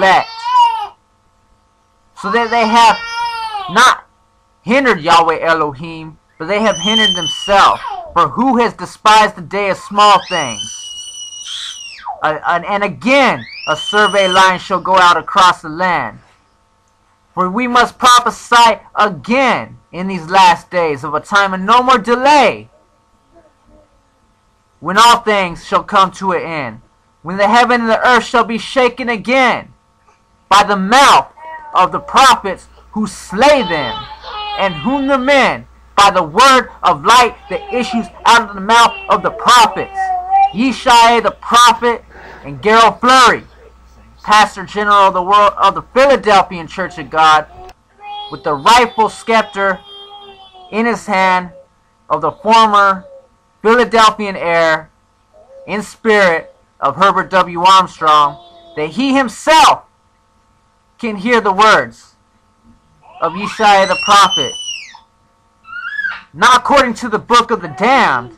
elect, so that they have not hindered Yahweh Elohim, but they have hindered themselves. For who has despised the day of small things? And again, a survey line shall go out across the land. For we must prophesy again in these last days of a time of no more delay, when all things shall come to an end, when the heaven and the earth shall be shaken again by the mouth of the prophets who slay them, and whom the men by the word of light that issues out of the mouth of the prophets, Yeshai the prophet and Gerald Flurry, Pastor General of the world of the Philadelphian Church of God, with the rightful scepter in his hand of the former Philadelphian heir in spirit of Herbert W. Armstrong, that he himself can hear the words of Yeshai the prophet, not according to the book of the damned,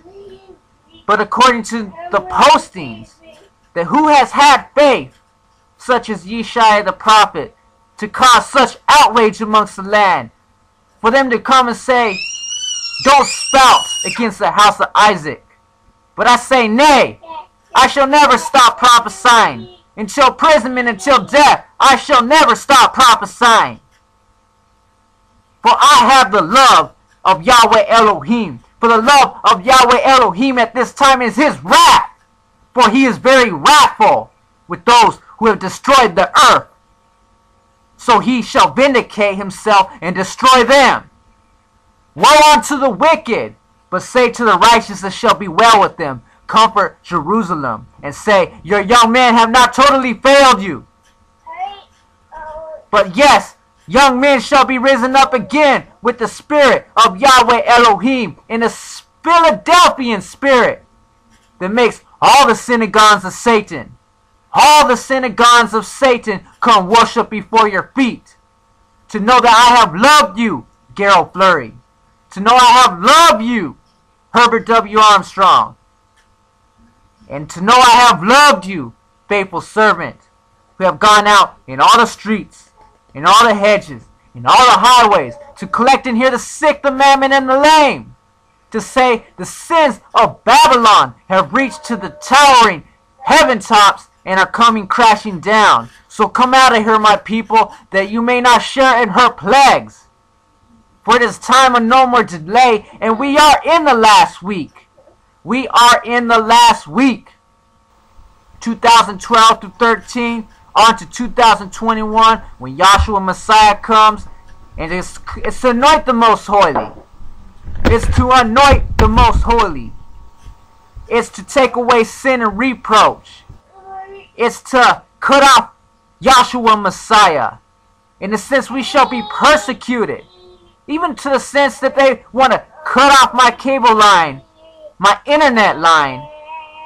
but according to the postings, that who has had faith, such as Yeshai the prophet, to cause such outrage amongst the land, for them to come and say, don't spout against the house of Isaac. But I say, nay, I shall never stop prophesying. Until imprisonment, until death, I shall never stop prophesying. For I have the love of Yahweh Elohim. For the love of Yahweh Elohim at this time is his wrath. For he is very wrathful with those who have destroyed the earth. So he shall vindicate himself and destroy them. Woe unto the wicked, but say to the righteous, it shall be well with them. Comfort Jerusalem, and say, your young men have not totally failed you. But yes, young men shall be risen up again with the spirit of Yahweh Elohim, in a Philadelphian spirit that makes all the synagogues of Satan, all the synagogues of Satan come worship before your feet. To know that I have loved you, Gerald Flurry. To know I have loved you, Herbert W. Armstrong. And to know I have loved you, faithful servant, who have gone out in all the streets, in all the hedges, in all the highways, to collect and hear the sick, the mammon, and the lame, to say the sins of Babylon have reached to the towering heaven tops and are coming crashing down. So come out of here, my people, that you may not share in her plagues. For it is time of no more delay, and we are in the last week. We are in the last week. 2012 through 13, on to 2021, when Yahshua Messiah comes, and it's to anoint the most holy. It's to anoint the most holy. It's to take away sin and reproach. It's to cut off Yahshua Messiah. In the sense we shall be persecuted. Even to the sense that they want to cut off my cable line, my internet line,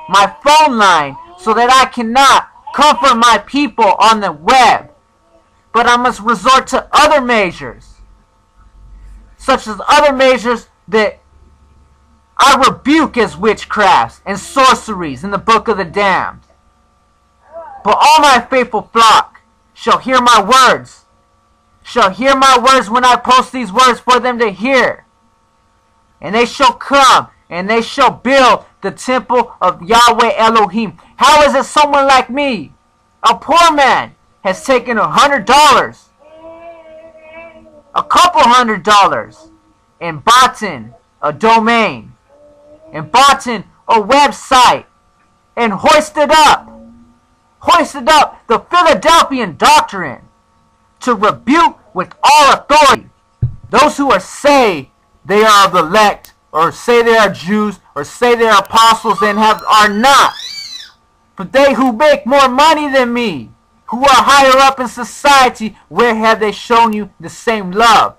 my phone line, so that I cannot comfort my people on the web. But I must resort to other measures, such as other measures that I rebuke as witchcrafts and sorceries in the book of the damned. But all my faithful flock shall hear my words, shall hear my words when I post these words for them to hear. And they shall come, and they shall build the temple of Yahweh Elohim. How is it someone like me, a poor man, has taken $100, a couple $100, and bought a domain, and bought a website, and hoisted up the Philadelphian doctrine to rebuke with all authority those who say they are of the elect, or say they are Jews, or say they are apostles and are not. But they who make more money than me, who are higher up in society, where have they shown you the same love?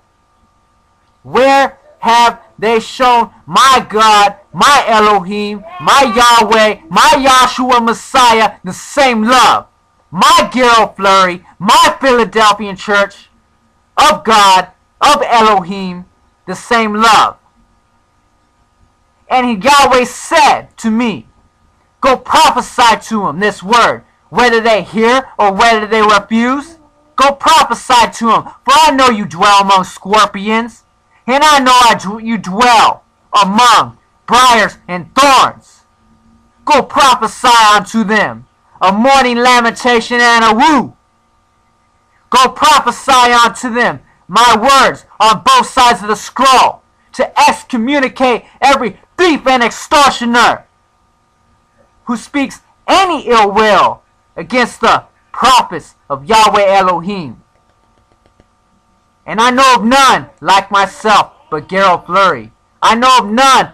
Where have they shown my God, my Elohim, my Yahweh, my Yahshua Messiah the same love? My Gerald Flurry, my Philadelphian Church of God, of Elohim, the same love. And Yahweh said to me, go prophesy to him this word. whether they hear or whether they refuse. Go prophesy to them, for I know you dwell among scorpions, and I know you dwell among briars and thorns. Go prophesy unto them a mourning lamentation and a woo. Go prophesy unto them my words on both sides of the scroll, to excommunicate every thief and extortioner who speaks any ill will against the prophets of Yahweh Elohim. And I know of none like myself but Geralt Flurry. I know of none